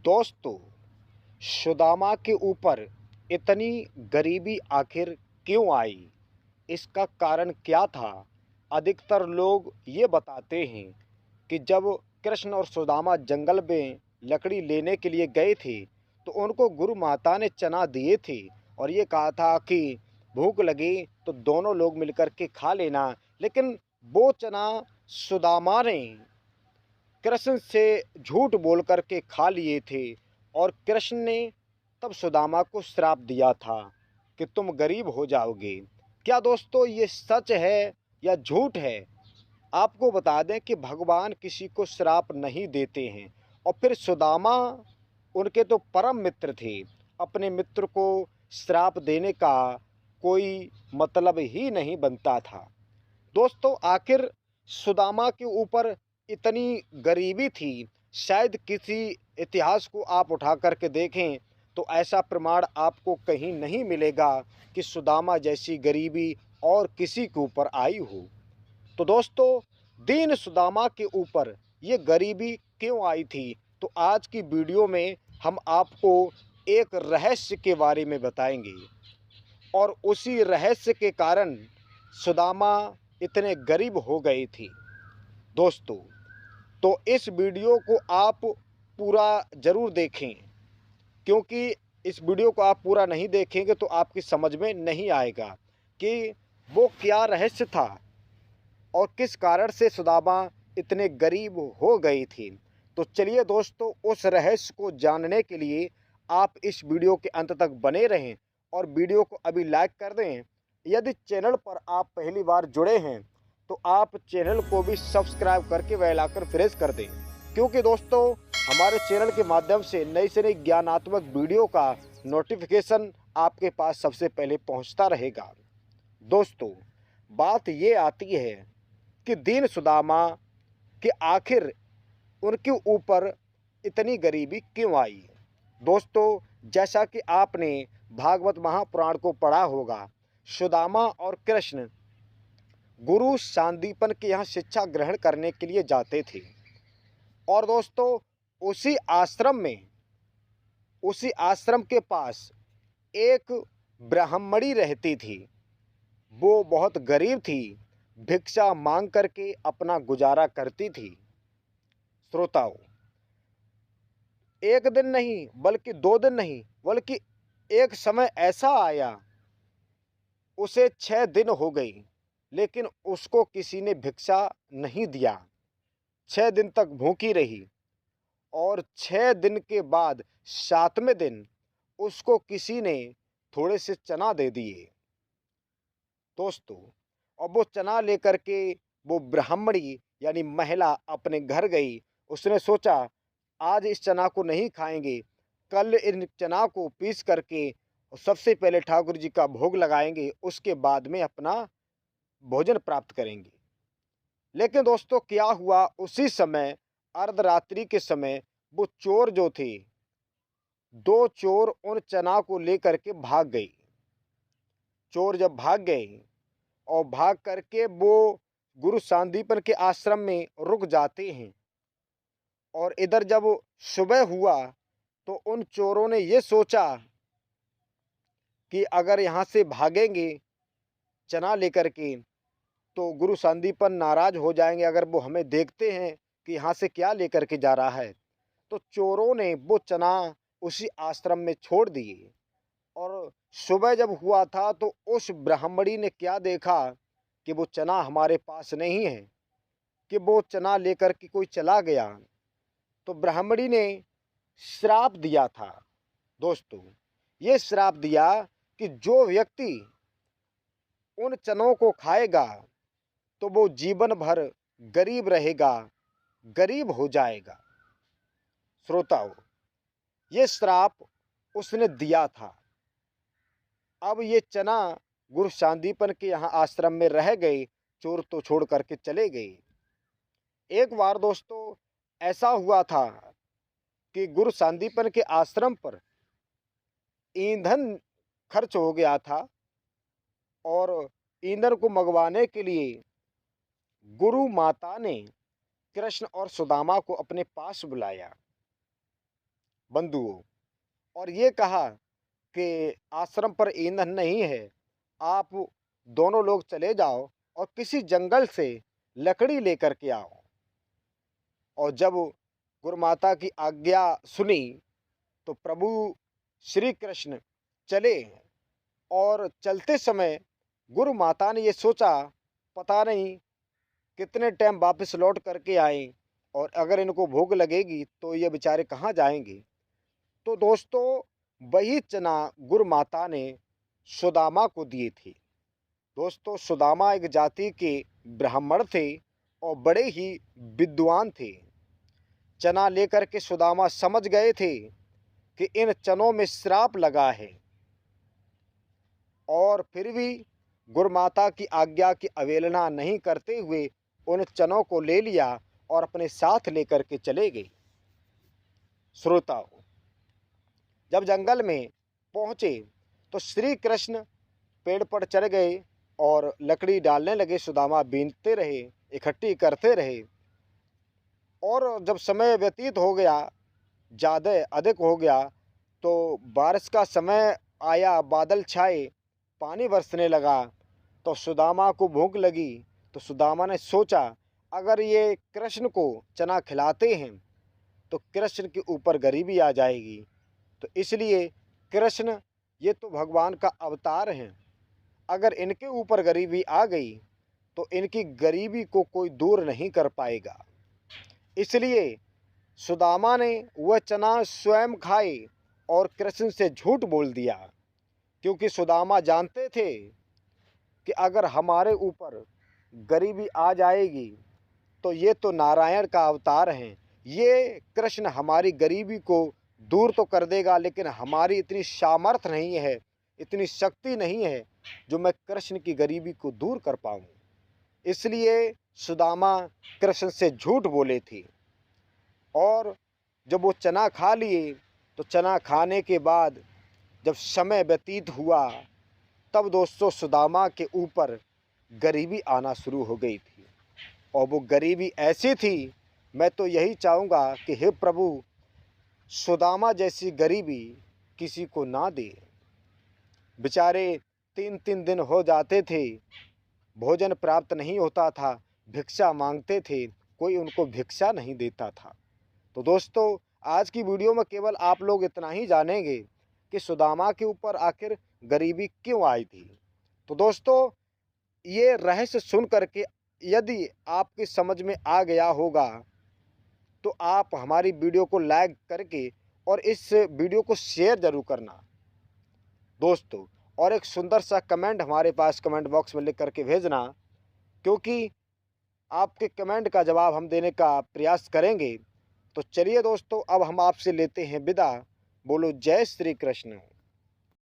दोस्तों, सुदामा के ऊपर इतनी गरीबी आखिर क्यों आई? इसका कारण क्या था? अधिकतर लोग ये बताते हैं कि जब कृष्ण और सुदामा जंगल में लकड़ी लेने के लिए गए थे, तो उनको गुरु माता ने चना दिए थे और ये कहा था कि भूख लगे तो दोनों लोग मिलकर के खा लेना। लेकिन वो चना सुदामा ने कृष्ण से झूठ बोल कर के खा लिए थे और कृष्ण ने तब सुदामा को श्राप दिया था कि तुम गरीब हो जाओगे। क्या दोस्तों ये सच है या झूठ है? आपको बता दें कि भगवान किसी को श्राप नहीं देते हैं। और फिर सुदामा उनके तो परम मित्र थे, अपने मित्र को श्राप देने का कोई मतलब ही नहीं बनता था। दोस्तों, आखिर सुदामा के ऊपर इतनी गरीबी थी, शायद किसी इतिहास को आप उठा करके देखें तो ऐसा प्रमाण आपको कहीं नहीं मिलेगा कि सुदामा जैसी गरीबी और किसी के ऊपर आई हो। तो दोस्तों, दीन सुदामा के ऊपर ये गरीबी क्यों आई थी? तो आज की वीडियो में हम आपको एक रहस्य के बारे में बताएंगे और उसी रहस्य के कारण सुदामा इतने गरीब हो गई थी। दोस्तों, तो इस वीडियो को आप पूरा ज़रूर देखें, क्योंकि इस वीडियो को आप पूरा नहीं देखेंगे तो आपकी समझ में नहीं आएगा कि वो क्या रहस्य था और किस कारण से सुदामा इतने गरीब हो गई थी। तो चलिए दोस्तों, उस रहस्य को जानने के लिए आप इस वीडियो के अंत तक बने रहें और वीडियो को अभी लाइक कर दें। यदि चैनल पर आप पहली बार जुड़े हैं तो आप चैनल को भी सब्सक्राइब करके बेल आइकन प्रेस कर दें, क्योंकि दोस्तों हमारे चैनल के माध्यम से नई से नई ज्ञानात्मक वीडियो का नोटिफिकेशन आपके पास सबसे पहले पहुंचता रहेगा। दोस्तों, बात ये आती है कि दीन सुदामा कि आखिर उनके ऊपर इतनी गरीबी क्यों आई। दोस्तों, जैसा कि आपने भागवत महापुराण को पढ़ा होगा, सुदामा और कृष्ण गुरु सांदीपन के यहाँ शिक्षा ग्रहण करने के लिए जाते थे। और दोस्तों, उसी आश्रम के पास एक ब्राह्मणी रहती थी। वो बहुत गरीब थी, भिक्षा मांग करके अपना गुजारा करती थी। श्रोताओं, एक दिन नहीं बल्कि 2 दिन नहीं बल्कि एक समय ऐसा आया, उसे 6 दिन हो गई लेकिन उसको किसी ने भिक्षा नहीं दिया। 6 दिन तक भूखी रही और 6 दिन के बाद 7वें दिन उसको किसी ने थोड़े से चना दे दिए। दोस्तों, अब वो चना लेकर के वो ब्राह्मणी यानी महिला अपने घर गई। उसने सोचा आज इस चना को नहीं खाएंगे, कल इन चना को पीस करके सबसे पहले ठाकुर जी का भोग लगाएंगे, उसके बाद में अपना भोजन प्राप्त करेंगे। लेकिन दोस्तों क्या हुआ, उसी समय अर्धरात्रि के समय वो चोर जो थे, 2 चोर उन चना को लेकर के भाग गए। चोर जब भाग गए और भाग करके वो गुरु सांदीपन के आश्रम में रुक जाते हैं और इधर जब सुबह हुआ तो उन चोरों ने ये सोचा कि अगर यहाँ से भागेंगे चना लेकर के तो गुरु सांदीपन नाराज हो जाएंगे, अगर वो हमें देखते हैं कि यहाँ से क्या लेकर के जा रहा है। तो चोरों ने वो चना उसी आश्रम में छोड़ दिए। और सुबह जब हुआ था तो उस ब्राह्मणी ने क्या देखा कि वो चना हमारे पास नहीं है, कि वो चना लेकर के कोई चला गया। तो ब्राह्मणी ने श्राप दिया था। दोस्तों, ये श्राप दिया कि जो व्यक्ति उन चनों को खाएगा तो वो जीवन भर गरीब रहेगा, गरीब हो जाएगा। श्रोताओं, ये श्राप उसने दिया था। अब ये चना गुरु सांदीपन के यहाँ आश्रम में रह गए, चोर तो छोड़ करके चले गए। एक बार दोस्तों ऐसा हुआ था कि गुरु सांदीपन के आश्रम पर ईंधन खर्च हो गया था और ईंधन को मंगवाने के लिए गुरु माता ने कृष्ण और सुदामा को अपने पास बुलाया। बंधुओं और ये कहा कि आश्रम पर ईंधन नहीं है, आप दोनों लोग चले जाओ और किसी जंगल से लकड़ी लेकर के आओ। और जब गुरु माता की आज्ञा सुनी तो प्रभु श्री कृष्ण चले और चलते समय गुरु माता ने ये सोचा पता नहीं कितने टाइम वापस लौट करके आए और अगर इनको भूख लगेगी तो ये बेचारे कहाँ जाएंगे। तो दोस्तों वही चना गुरु माता ने सुदामा को दिए थे। दोस्तों सुदामा एक जाति के ब्राह्मण थे और बड़े ही विद्वान थे। चना लेकर के सुदामा समझ गए थे कि इन चनों में श्राप लगा है और फिर भी गुरु माता की आज्ञा की अवहेलना नहीं करते हुए उन चनों को ले लिया और अपने साथ लेकर के चले गए। श्रोताओ जब जंगल में पहुंचे तो श्री कृष्ण पेड़ पर चढ़ गए और लकड़ी डालने लगे। सुदामा बीनते रहे, इकट्ठी करते रहे और जब समय व्यतीत हो गया, ज़्यादा अधिक हो गया, तो बारिश का समय आया, बादल छाए, पानी बरसने लगा। तो सुदामा को भूख लगी तो सुदामा ने सोचा अगर ये कृष्ण को चना खिलाते हैं तो कृष्ण के ऊपर गरीबी आ जाएगी। तो इसलिए कृष्ण ये तो भगवान का अवतार हैं, अगर इनके ऊपर गरीबी आ गई तो इनकी गरीबी को कोई दूर नहीं कर पाएगा। इसलिए सुदामा ने वह चना स्वयं खाए और कृष्ण से झूठ बोल दिया, क्योंकि सुदामा जानते थे कि अगर हमारे ऊपर गरीबी आ जाएगी तो ये तो नारायण का अवतार हैं, ये कृष्ण हमारी गरीबी को दूर तो कर देगा लेकिन हमारी इतनी सामर्थ्य नहीं है, इतनी शक्ति नहीं है जो मैं कृष्ण की गरीबी को दूर कर पाऊँ। इसलिए सुदामा कृष्ण से झूठ बोले थे। और जब वो चना खा लिए तो चना खाने के बाद जब समय व्यतीत हुआ तब दोस्तों सुदामा के ऊपर गरीबी आना शुरू हो गई थी। और वो गरीबी ऐसी थी, मैं तो यही चाहूँगा कि हे प्रभु सुदामा जैसी गरीबी किसी को ना दे। बेचारे 3-3 दिन हो जाते थे, भोजन प्राप्त नहीं होता था, भिक्षा मांगते थे, कोई उनको भिक्षा नहीं देता था। तो दोस्तों आज की वीडियो में केवल आप लोग इतना ही जानेंगे कि सुदामा के ऊपर आखिर गरीबी क्यों आई थी। तो दोस्तों ये रहस्य सुन करके यदि आपकी समझ में आ गया होगा तो आप हमारी वीडियो को लाइक करके और इस वीडियो को शेयर ज़रूर करना दोस्तों, और एक सुंदर सा कमेंट हमारे पास कमेंट बॉक्स में लिख करके भेजना, क्योंकि आपके कमेंट का जवाब हम देने का प्रयास करेंगे। तो चलिए दोस्तों अब हम आपसे लेते हैं विदा। बोलो जय श्री कृष्ण।